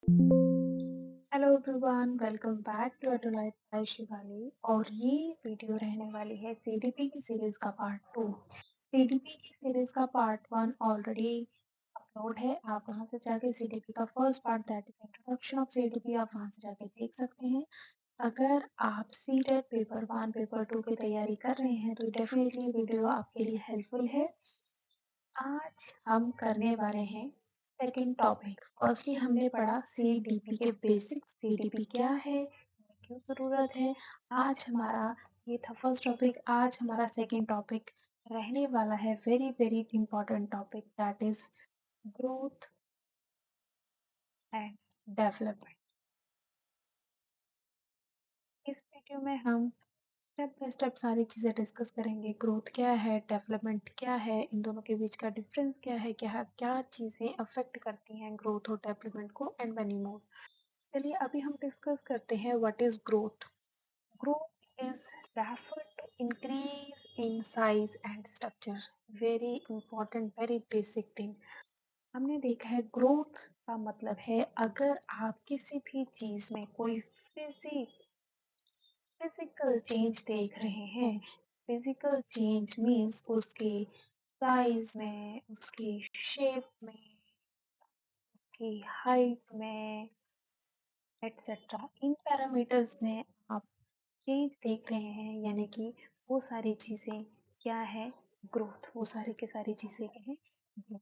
Hello everyone, welcome back to Atolite by Shivali. और ये video रहने वाली है सीडीपी की सीरीज का पार्ट 2। सीडीपी की सीरीज का पार्ट 1 ऑलरेडी अपलोड है। आप वहां से जाके सीडीपी का first part that is introduction of CDP आप वहां से जाके देख सकते हैं। अगर आप सीटेट पेपर 1 पेपर 2 की तैयारी कर रहे हैं तो डेफिनेटली वीडियो आपके लिए हेल्पफुल है। आज हम करने वाले हैं सेकंड टॉपिक। फर्स्टली हमने पढ़ा सीडीपी के बेसिक्स, सीडीपी क्या है, क्यों ज़रूरत है। आज हमारा ये था फर्स्ट टॉपिक। आज हमारा सेकंड टॉपिक रहने वाला है very very important topic that is growth and development. इस वीडियो में हम स्टेप बाय स्टेप सारी चीज़ें डिस्कस करेंगे। ग्रोथ क्या है, डेवलपमेंट क्या है, इन दोनों के बीच का डिफरेंस क्या है, क्या क्या चीज़ें अफेक्ट करती हैं ग्रोथ और डेवलपमेंट को, एंड मैनी मोर। चलिए अभी हम डिस्कस करते हैं what is growth. Growth is refer to increase in size and structure. Very important, very basic thing. हमने देखा है ग्रोथ का मतलब है अगर आप किसी भी चीज़ में कोई फिजिकल चेंज देख रहे हैं। फिजिकल चेंज मीन्स उसके साइज में, उसकी शेप में, उसकी हाइट में, एटसेट्रा। इन पैरामीटर्स में आप चेंज देख रहे हैं, यानी कि वो सारी चीज़ें क्या है, ग्रोथ। वो सारी की सारी चीज़ें क्या है, ग्रोथ।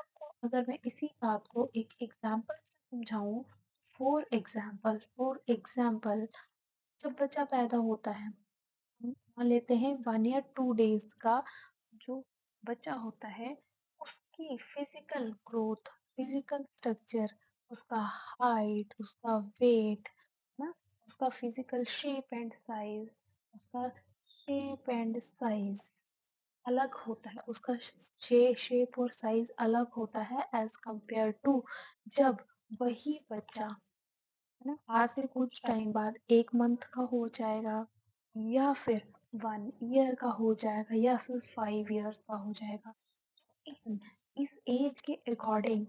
आपको अगर मैं इसी बात को एक एग्जाम्पल से समझाऊं, फॉर एग्जाम्पल जब बच्चा पैदा होता है, मान लेते हैं 1 या 2 डेज का जो बच्चा होता है, उसकी फिजिकल ग्रोथ, फिजिकल स्ट्रक्चर, उसका हाइट, उसका वेट ना, उसका फिजिकल शेप एंड साइज अलग होता है। उसका शेप और साइज अलग होता है एज कंपेयर टू जब वही बच्चा है ना आज से कुछ टाइम बाद 1 मंथ का हो जाएगा, या फिर 1 ईयर का हो जाएगा, या फिर 5 ईयर्स का हो जाएगा। इन- इस एज के अकॉर्डिंग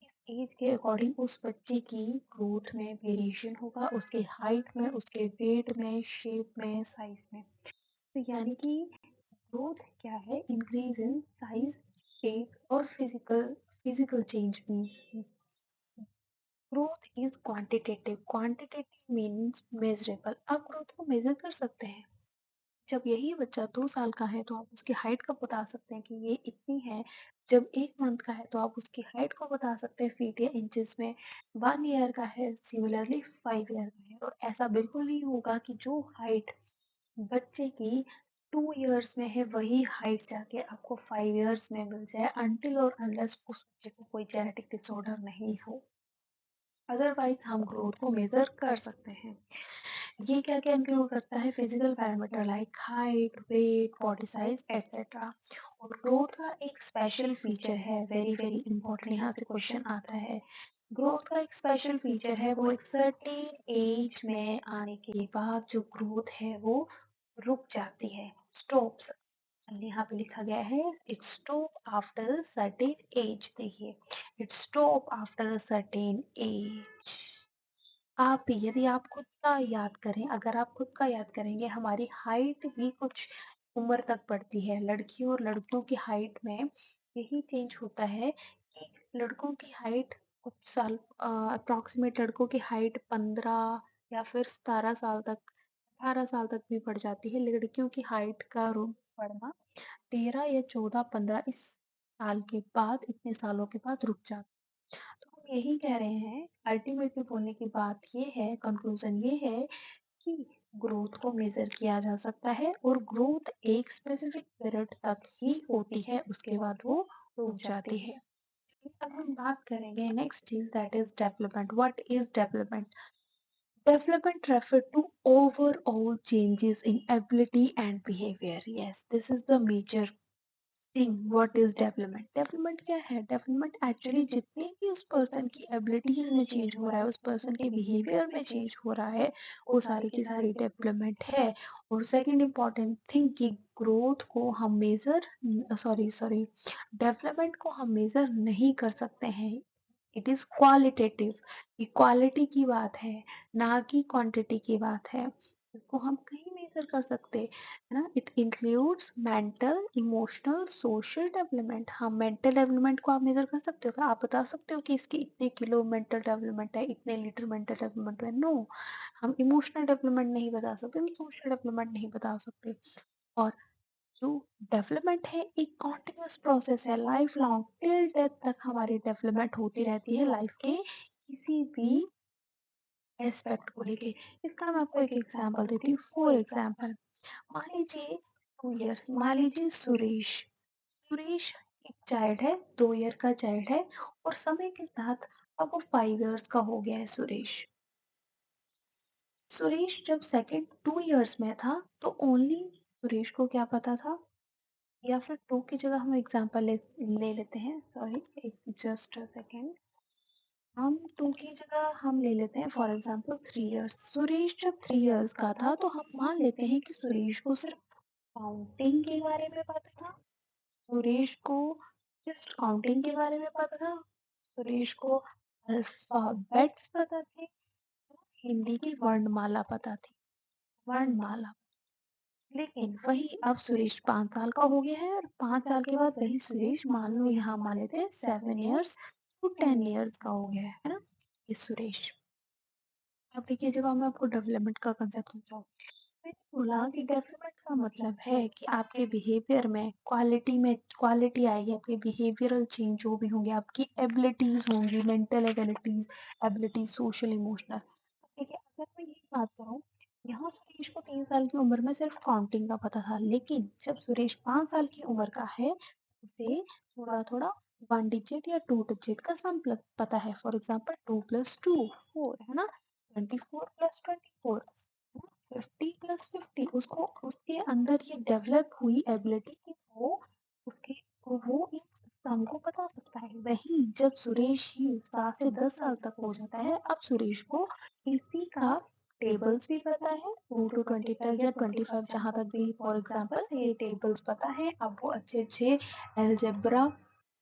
इस एज के अकॉर्डिंग उस बच्चे की ग्रोथ में वेरिएशन होगा, उसके हाइट में, उसके वेट में, शेप में, साइज में। तो यानी कि ग्रोथ क्या है, इंक्रीज इन साइज, शेप और physical physical change means growth is quantitative. Quantitative means measurable. आप ग्रोथ को मेजर कर सकते हैं। जब यही बच्चा 2 साल का है तो आप उसकी हाइट का बता सकते हैं कि ये इतनी है। जब 1 मंथ का है तो आप उसकी हाइट को बता सकते हैं फीट या इंचेस में। 1 ईयर का है, सिमिलरली 5 ईयर का है। और ऐसा बिल्कुल नहीं होगा कि जो हाइट बच्चे की 2 ईयर्स में है वही हाइट जाके आपको 5 ईयर्स में मिल जाए, अनटिल और अनलेस उस बच्चे को कोई जेनेटिक डिसऑर्डर नहीं हो। अदरवाइज हम ग्रोथ को मेजर कर सकते हैं। ये क्या क्या इंक्लूड करता है, physical parameter like height, weight, body size etcetera. और ग्रोथ का एक स्पेशल फीचर है, वेरी वेरी इंपॉर्टेंट, यहाँ से क्वेश्चन आता है। ग्रोथ का एक स्पेशल फीचर है, वो एक सर्टेन एज में आने के बाद जो ग्रोथ है वो रुक जाती है, स्टॉप्स। यहाँ पे लिखा गया है it's stop after certain age. देखिए, it's stop after certain age. आप भी यदि आप खुद का याद करें, अगर आप खुद का याद करेंगे, हमारी हाइट भी कुछ उम्र तक बढ़ती है। लड़कियों और लड़कियों की हाइट में यही चेंज होता है कि लड़कों की हाइट कुछ साल, अप्रोक्सीमेट लड़कों की हाइट 15 या फिर 17 साल तक, 18 साल तक भी बढ़ जाती है। लड़कियों की हाइट का बढ़ना 13 या 14 15 इस साल के बाद, इतने सालों के बाद रुक जाता है। तो हम यही कह रहे हैं, अल्टीमेटली बोलने की बात ये है, कंक्लूजन ये है कि ग्रोथ को मेजर किया जा सकता है और ग्रोथ एक स्पेसिफिक पीरियड तक ही होती है, उसके बाद वो रुक जाती है। अब हम बात करेंगे नेक्स्ट चीज that is development. What is development? Development refer to overall changes in ability and behavior. Yes, this is the major thing. What is development? Development क्या है? Development actually जितने भी उस person की abilities में change हो रहा है, उस person के behavior में change हो रहा है, वो सारी की सारी development है। और second important thing कि growth को हम measure, sorry, development को हम measure नहीं कर सकते हैं इट इज़ क्वालिटेटिव। ये क्वालिटी की बात है, ना कि क्वांटिटी की बात है। इसको हम कहीं मेज़र कर सकते हैं, है ना? It includes mental, emotional, social development. हाँ, मेंटल डेवलपमेंट को आप मेज़र कर सकते हो क्या? आप बता सकते हो कि इसकी इतने किलो मेंटल डेवलपमेंट है, इतने लीटर मेंटल डेवलपमेंट है? नो। हम इमोशनल डेवलपमेंट नहीं बता सकते, हम सोशल डेवलपमेंट नहीं बता सकते। और जो डेवलपमेंट है एक कॉन्टिन्यूअस प्रोसेस है, लाइफ लॉन्ग टिल डेथ तक हमारी डेवलपमेंट होती रहती है लाइफ के किसी भी एस्पेक्ट को लेके। इसका मैं आपको एक एग्जांपल देती हूँ। फॉर एग्जांपल, मान लीजिए 2 इयर्स, मान लीजिए सुरेश। सुरेश एक चाइल्ड है, 2 ईयर का चाइल्ड है, और समय के साथ अब वो 5 इयर्स का हो गया है सुरेश। सुरेश जब सेकंड 2 इयर्स में था तो ओनली सुरेश को क्या पता था, या फिर 2 की जगह हम एग्जांपल ले लेते हैं, सॉरी, एक जस्ट अ सेकंड। हम 2 की जगह हम ले लेते हैं फॉर एग्जांपल 3 इयर्स। सुरेश जब 3 इयर्स का था तो हम मान लेते हैं कि सुरेश को सिर्फ काउंटिंग के बारे में पता था। सुरेश को जस्ट काउंटिंग के बारे में पता था। सुरेश को अल्फाबेट्स पता थे। हिंदी की वर्णमाला पता थी। वर्णमाला। लेकिन वही अब सुरेश 5 साल का हो गया है, और 5 साल के बाद वही सुरेश, मान लो यहाँ मान लेते हैं 7 इयर्स टू 10 इयर्स का हो गया है ना? ये सुरेश। अब देखिए, जब मैं आपको डेवलपमेंट का कंसेप्ट समझाऊँ, मैंने बोला कि डेवलपमेंट का मतलब है कि आपके बिहेवियर में क्वालिटी आएगी, आपके बिहेवियरल चेंज जो भी होंगे, आपकी एबिलिटीज होंगी, मेंटल एबिलिटीज, सोशल, इमोशनल। ठीक है, अगर मैं यही बात करूँ, यहाँ सुरेश को 3 साल की उम्र में सिर्फ काउंटिंग का पता था, लेकिन जब सुरेश 5 साल की उम्र का है, उसे थोड़ा थोड़ा 1 डिजिट या 2 डिजिट का सम पता है। फॉर एग्जाम्पल 2 + 2 4, है ना? 24 + 24, 50 + 50, उसको उसके अंदर ये डेवलप हुई एबिलिटी कि उसके वो इस सम को बता सकता है। वही जब सुरेश ही 7 से 10 साल तक हो जाता है, अब सुरेश को इसी का टेबल्स भी पता है, 2 to 25 या 25 जहाँ तक भी, फॉर एग्जाम्पल ये टेबल्स पता है। अब वो अच्छे अच्छे एलजेब्रा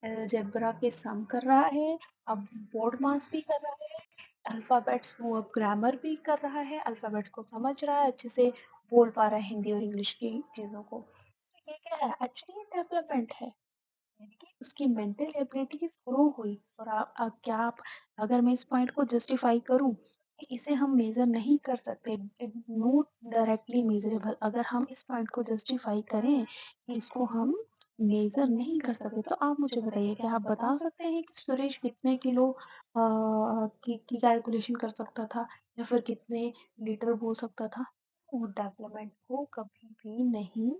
एलजेब्रा के सम कर रहा है, अब बोर्ड मास भी कर रहा है, अल्फ़ाबेट्स वो अब ग्रामर भी कर रहा है, अल्फ़ाबेट्स को समझ रहा है, अच्छे से बोल पा रहा है हिंदी और इंग्लिश की चीज़ों को। तो ये क्या है? एक्चुअली ये डेवलपमेंट है। यानी कि उसकी मेंटल एबिलिटीज़ ग्रो हुई। और क्या आप, अगर मैं इस पॉइंट को जस्टिफ़ाई करूँ कि इसे हम मेज़र नहीं कर सकते, नॉट डायरेक्टली मेज़रेबल, अगर हम इस पॉइंट को जस्टिफ़ाई करें कि इसको हम मेज़र नहीं कर सकते, तो आप मुझे बताइए, क्या आप बता सकते हैं कि सुरेश कितने किलो की कैलकुलेशन कर सकता था, या फिर कितने लीटर बोल सकता था? वो डेवलपमेंट को कभी भी नहीं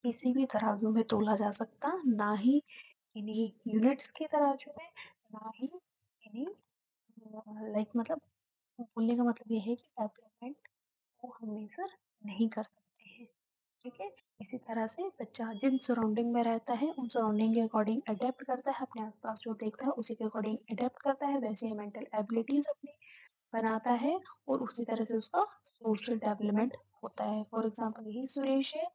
किसी भी तराजू में तोला जा सकता, ना ही किन्हीं यूनिट्स के तराजू में, ना ही किन्हीं लाइक मतलब, बोलने का मतलब ये है कि डेवलपमेंट को हम मेज़र नहीं कर सकते हैं। ठीक है? इसी तरह से बच्चा जिन सराउंडिंग में रहता है, उन सराउंडिंग के अकॉर्डिंग अडैप्ट करता है, अपने आस-पास जो देखता है उसी के अकॉर्डिंग अडैप्ट करता है, वैसे ही मेंटल एबिलिटीज़ अपनी बनाता है, और उसी तरह से उसका सोशल डेवलपमेंट होता है। फॉर एग्जाम्पल यही सुरेश है,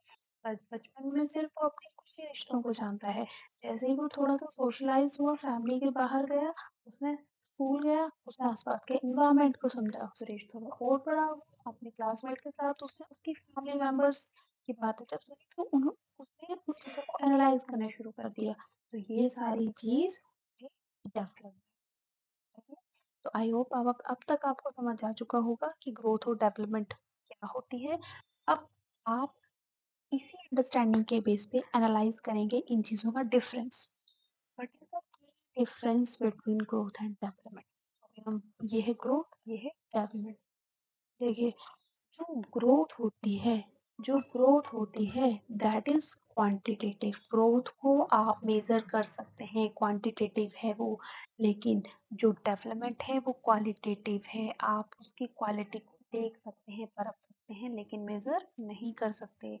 बचपन में सिर्फ वो अपने कुछ ही रिश्तों को जानता है। जैसे ही वो थोड़ा सा सोशलाइज हुआ, फैमिली के बाहर गया, उसने स्कूल गया, उसने आसपास के इन्वायरमेंट को समझा। सुरेश थोड़ा और बड़ा हुआ, अपने क्लासमेट के साथ उसने उसकी फैमिली मेंबर्स की बातें जब सुनी, तो उसने उन चीज़ों को एनालाइज करना शुरू कर दिया। तो ये सारी चीज़ डेवलप है। तो आई होप अब तक आपको समझ आ चुका होगा कि ग्रोथ और डेवलपमेंट क्या होती है। अब आप इसी अंडरस्टैंडिंग के बेस पे एनालाइज करेंगे इन चीज़ों का difference. What is the difference between growth and development? हम, ये है ग्रोथ, ये है डेवलपमेंट। देखिए, जो ग्रोथ होती है जो ग्रोथ होती है दैट इज क्वांटिटेटिव। ग्रोथ को आप मेजर कर सकते हैं, क्वांटिटेटिव है वो। लेकिन जो डेवलपमेंट है वो क्वालिटेटिव है, आप उसकी क्वालिटी को देख सकते हैं, परख सकते हैं, लेकिन मेजर नहीं कर सकते।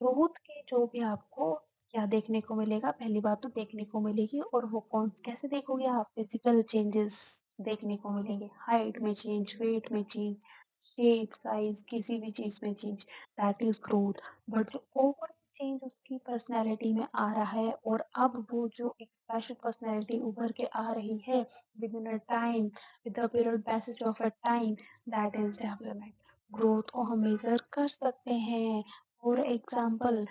ग्रोथ के जो भी आपको क्या देखने को मिलेगा, पहली बात तो देखने को मिलेगी, और वो कौन कैसे देखोगे आप? फिजिकल चेंजेस देखने को मिलेंगे, हाइट में चेंज, वेट में चेंज, शेप साइज, किसी भी चीज में change, that is growth. But जो ओवर चेंज उसकी पर्सनैलिटी में आ रहा है और अब वो जो एक स्पेशल पर्सनैलिटी उभर के आ रही है with in a time, with the period passage of a time, that is development. Growth को हम मेजर कर सकते हैं। फॉर एग्जाम्पल,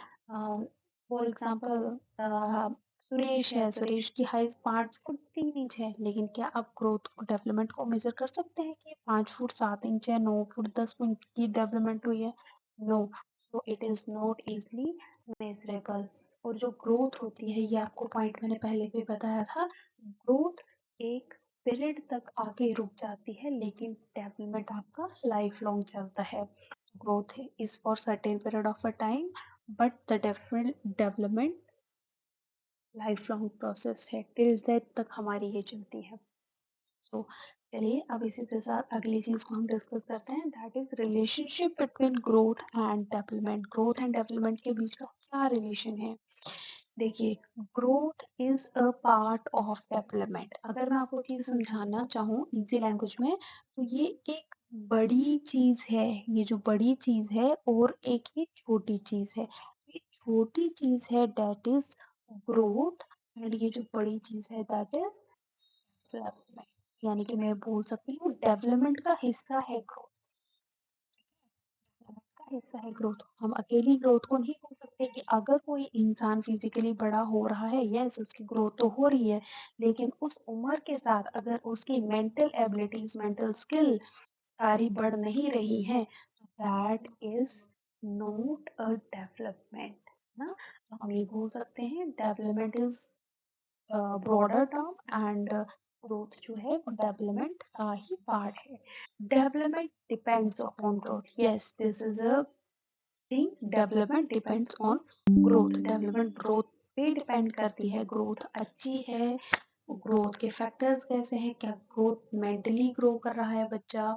सुरेश है, सुरेश की हाइट 5 फुट 3 इंच है, लेकिन क्या आप ग्रोथ को डेवलपमेंट को मेजर कर सकते हैं कि 5 फुट 7 इंच है, 9 फुट 10 इंच की डेवलपमेंट हुई है? No. So it is not easily measurable. और जो ग्रोथ होती है, ये आपको पॉइंट मैंने पहले भी बताया था, ग्रोथ एक पीरियड तक आके रुक जाती है, लेकिन डेवलपमेंट आपका लाइफ लॉन्ग चलता है। Growth is for certain period of a time, but the development life long process है, टिल डेथ तक हमारी ये चलती है। सो चलिए अब इसी के साथ अगली चीज को हम डिस्कस करते हैं, that is relationship between growth and development. Growth and development के बीच का क्या रिलेशन है? देखिए, growth is a part of development. अगर मैं आपको चीज समझाना चाहूँ इजी लैंग्वेज में, तो ये एक बड़ी चीज है, ये जो बड़ी चीज है, और एक ये छोटी चीज है। ये छोटी चीज है दैट इज ग्रोथ, एंड ये जो बड़ी चीज है दैट इज डेवलपमेंट। यानी कि मैं बोल सकती हूँ डेवलपमेंट का हिस्सा है ग्रोथ, का हिस्सा है ग्रोथ। हम अकेली ग्रोथ को नहीं बोल सकते कि अगर कोई इंसान फिजिकली बड़ा हो रहा है, यस उसकी ग्रोथ तो हो रही है, लेकिन उस उम्र के साथ अगर उसकी मेंटल एबिलिटीज, मेंटल स्किल सारी बढ़ नहीं रही हैं, तो that is not a development ना। तो हम ये बोल सकते हैं development is broader term, and growth जो है वो डेवलपमेंट का ही पार्ट है। Development depends upon growth, yes this is a thing, development depends on growth. Development growth पे डिपेंड करती है। ग्रोथ अच्छी है, ग्रोथ के फैक्टर्स कैसे हैं, क्या ग्रोथ मेंटली ग्रो कर रहा है बच्चा,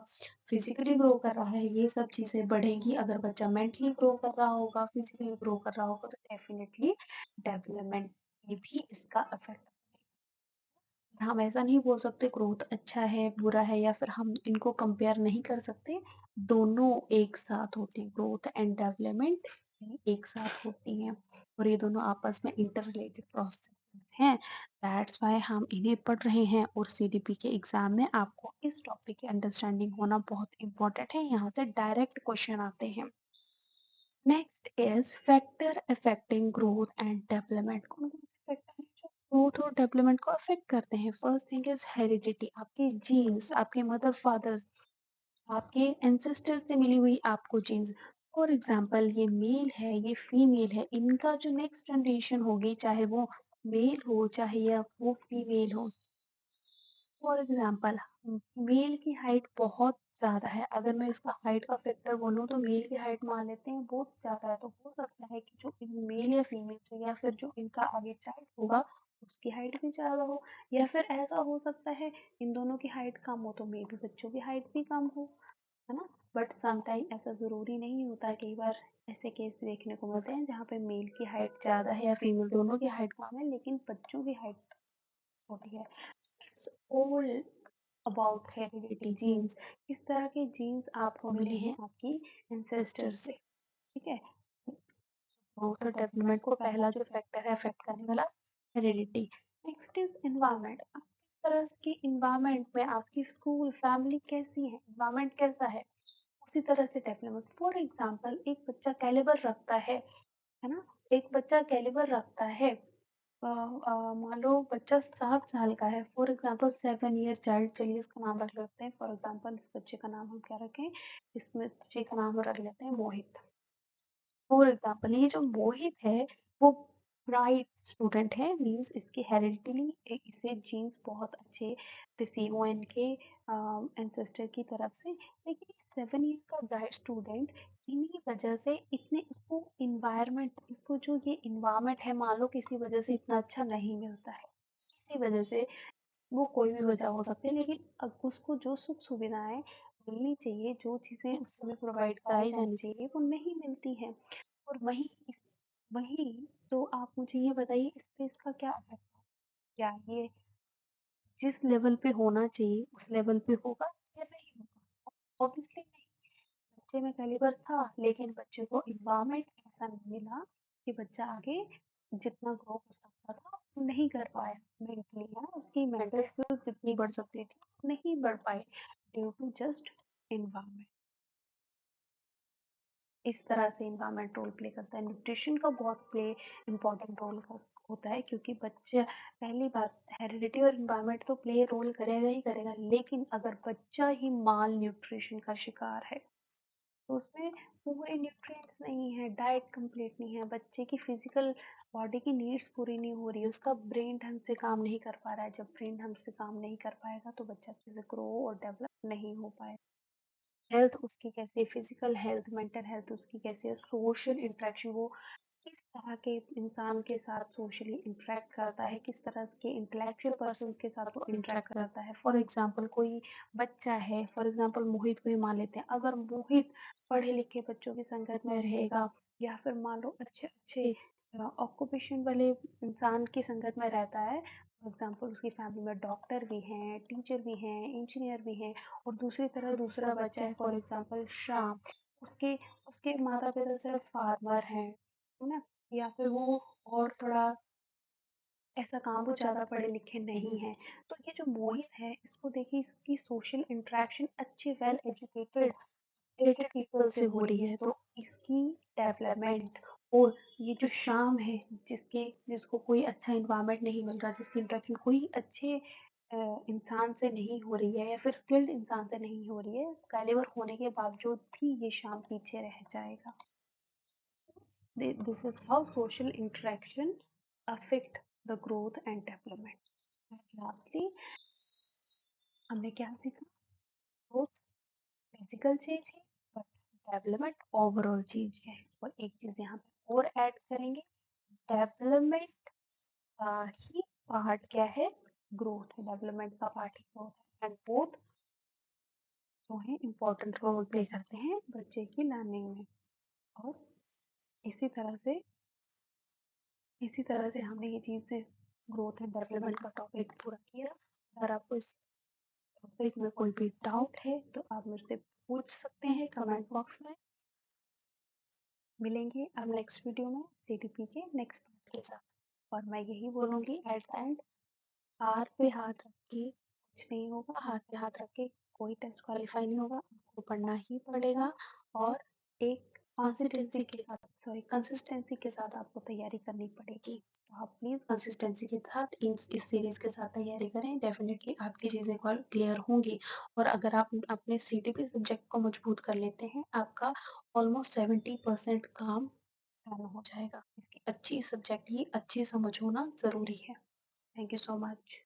फिजिकली ग्रो कर रहा है, ये सब चीजें बढ़ेंगी। अगर बच्चा मेंटली ग्रो कर रहा होगा, फिजिकली ग्रो कर रहा होगा, तो डेफिनेटली डेवलपमेंट में भी इसका इफेक्ट। हम ऐसा नहीं बोल सकते ग्रोथ अच्छा है बुरा है, या फिर हम इनको कंपेयर नहीं कर सकते। दोनों एक साथ होते हैं, ग्रोथ एंड डेवलपमेंट एक साथ होती हैं, और ये दोनों आपस में इंटर रिलेटेड प्रोसेसेस हैं। दैट्स वाई हम इन्हें पढ़ रहे हैं, और सीडीपी के एग्जाम में आपको इस टॉपिक की अंडरस्टैंडिंग होना बहुत इंपॉर्टेंट है। यहाँ से डायरेक्ट क्वेश्चन आते हैं। Next is factor affecting growth and development. कौन कौन से फैक्टर हैं जो ग्रोथ और डेवलपमेंट को अफेक्ट करते हैं? फर्स्ट थिंग इज हेरिडिटी, आपके जीन्स, आपके मदर फादर, आपके एंसेस्टर से मिली हुई आपको जीन्स। फॉर एग्जाम्पल, ये मेल है, ये फीमेल है, इनका जो नेक्स्ट जनरेशन होगी, चाहे वो मेल हो चाहे या वो फीमेल हो। फॉर एग्जाम्पल, मेल की हाइट बहुत ज़्यादा है, अगर मैं इसका हाइट का फैक्टर बोलूँ तो मेल की हाइट मान लेते हैं बहुत ज़्यादा है, तो हो सकता है कि जो मेल या फीमेल से, या फिर जो इनका आगे चाइल्ड होगा, उसकी हाइट भी ज़्यादा हो। या फिर ऐसा हो सकता है इन दोनों की हाइट कम हो, तो मे भी बच्चों की हाइट भी कम हो, है ना। बट समटाइम ऐसा ज़रूरी नहीं होता, कई बार ऐसे केस भी देखने को मिलते हैं जहाँ पे मेल की हाइट ज़्यादा है या फीमेल दोनों की हाइट कम है, लेकिन बच्चों की हाइट छोटी है। It's all about heredity, genes. किस तरह के जीन्स आपको मिले हैं आपकी एंसेस्टर से, ठीक है। ग्रोथ और डेवलपमेंट को पहला जो फैक्टर है अफेक्ट करने वाला, हेरिडिटी। नेक्स्ट इज एनवायरनमेंट, आप किस तरह की इन्वायरमेंट में, आपकी स्कूल फैमिली कैसी है, इन्वायरमेंट कैसा है, उसी तरह से डेवलपमेंट। फॉर एग्जाम्पल, एक बच्चा कैलिबर रखता है ना, एक बच्चा कैलिबर रखता है, मान लो बच्चा 7 साल का है, फॉर एग्जाम्पल 7 ईयर चाइल्ड, चलिए इसका नाम रख लेते हैं। फॉर एग्जाम्पल इस बच्चे का नाम हम क्या रखें, इस बच्चे का नाम रख लेते हैं मोहित। फॉर एग्जाम्पल, ये जो मोहित है वो ब्राइट स्टूडेंट है, मीन्स इसकी हेरिडिटली इसे जीन्स बहुत अच्छे रिसीव हुए इनके एंसेस्टर की तरफ से। लेकिन 7 ईयर का ब्राइट स्टूडेंट, इन्हीं वजह से इतने इसको इन्वायरमेंट, इसको जो ये इन्वायरमेंट है, मान लो किसी वजह से इतना अच्छा नहीं मिलता है, किसी वजह से, वो कोई भी वजह हो सकती है, लेकिन अब उसको जो सुख सुविधाएं मिलनी चाहिए, जो चीज़ें उस समय प्रोवाइड कराई जानी चाहिए, वो नहीं मिलती हैं। और वही, तो आप मुझे ये बताइए इस पे इसका क्या इफेक्ट है? क्या ये जिस लेवल पे होना चाहिए उस लेवल पे होगा या नहीं होगा? ऑब्वियसली नहीं। बच्चे में कैलिबर था, लेकिन बच्चे को इन्वायरमेंट ऐसा नहीं मिला कि बच्चा आगे जितना ग्रो कर सकता था, वो नहीं कर पाया मेंटली, है ना? उसकी मेंटल स्किल्स जितनी बढ़ सकती थी, वो नहीं बढ़ पाई ड्यू टू जस्ट एनवायरनमेंट। इस तरह से एनवायरनमेंट रोल प्ले करता है। न्यूट्रिशन का बहुत प्ले इम्पोर्टेंट रोल होता है, क्योंकि बच्चा, पहली बात, हेरिडिटी और एनवायरनमेंट तो प्ले रोल करेगा ही करेगा, लेकिन अगर बच्चा ही माल न्यूट्रिशन का शिकार है, तो उसमें पूरे न्यूट्रिएंट्स नहीं है, डाइट कंप्लीट नहीं है, बच्चे की फिजिकल बॉडी की नीड्स पूरी नहीं हो रही है, उसका ब्रेन ढंग से काम नहीं कर पा रहा है। जब ब्रेन ढंग से काम नहीं कर पाएगा तो बच्चा अच्छे से ग्रो और डेवलप नहीं हो पाएगा। हेल्थ उसकी कैसी है, फिजिकल हेल्थ, मेंटल हेल्थ उसकी कैसी है, सोशल इंटरेक्शन, वो किस तरह के इंसान के साथ सोशली इंटरेक्ट करता है, किस तरह के इंटेलेक्चुअल पर्सन के साथ वो इंटरेक्ट करता है। फॉर एग्जांपल कोई बच्चा है, फॉर एग्जांपल मोहित को ही मान लेते हैं, अगर मोहित पढ़े लिखे बच्चों की संगत में रहेगा, या फिर मान लो अच्छे अच्छे ऑक्यूपेशन वाले इंसान की संगत में रहता है, फॉर एग्जांपल उसकी फैमिली में डॉक्टर भी हैं, टीचर भी हैं, इंजीनियर भी हैं, और दूसरी तरह दूसरा बच्चा है, फॉर एग्जांपल श्याम, उसके उसके माता पिता सिर्फ फार्मर हैं, है ना? या फिर वो और थोड़ा ऐसा काम, वो ज़्यादा पढ़े लिखे नहीं हैं। तो ये जो मोहित है, इसको देखिए, इसकी सोशल इंटरेक्शन अच्छे वेल एजुकेटेड एजुकेटेड पीपल से हो रही है, तो इसकी डेवलपमेंट, और ये जो शाम है, जिसको कोई अच्छा इन्वायरमेंट नहीं मिल रहा, जिसकी इंटरेक्शन कोई अच्छे इंसान से नहीं हो रही है, या फिर स्किल्ड इंसान से नहीं हो रही है, कैलिबर होने के बावजूद भी ये शाम पीछे रह जाएगा। So this is how social interaction affect the growth and development. And lastly, हमने क्या सीखा? ग्रोथ फिजिकल चीज है, बट डेवलपमेंट ओवरऑल चीज है। और एक चीज यहाँ पे और ऐड करेंगे, डेवलपमेंट का ही पार्ट क्या है? ग्रोथ है। डेवलपमेंट का पार्ट ही ग्रोथ है, एंड बोथ जो है इम्पोर्टेंट रोल प्ले करते हैं बच्चे की लर्निंग में। और इसी तरह से इसी तरह से हमने ये चीज़ से ग्रोथ एंड डेवलपमेंट का टॉपिक पूरा किया। अगर आपको इस टॉपिक में कोई भी डाउट है तो आप मुझसे पूछ सकते हैं कमेंट बॉक्स में। मिलेंगे अब नेक्स्ट वीडियो में सीटीपी के नेक्स्ट पार्ट के साथ। और मैं यही बोलूँगी एट द एंड, हाथ पे हाथ रख के कुछ नहीं होगा, हाथ पे हाथ रख के कोई टेस्ट क्वालिफाई नहीं होगा, आपको पढ़ना ही पड़ेगा। और एक कंसिस्टेंसी के साथ आपको तैयारी करनी पड़ेगी। तो आप प्लीज़ कंसिस्टेंसी के साथ इस सीरीज़ के साथ तैयारी करें, डेफिनेटली आपकी चीज़ें क्लियर होंगी। और अगर आप अपने सीटीपी सब्जेक्ट को मजबूत कर लेते हैं, आपका ऑलमोस्ट 70% काम डन हो जाएगा। इसकी अच्छी सब्जेक्ट की अच्छी समझ होना ज़रूरी है। Thank you so much.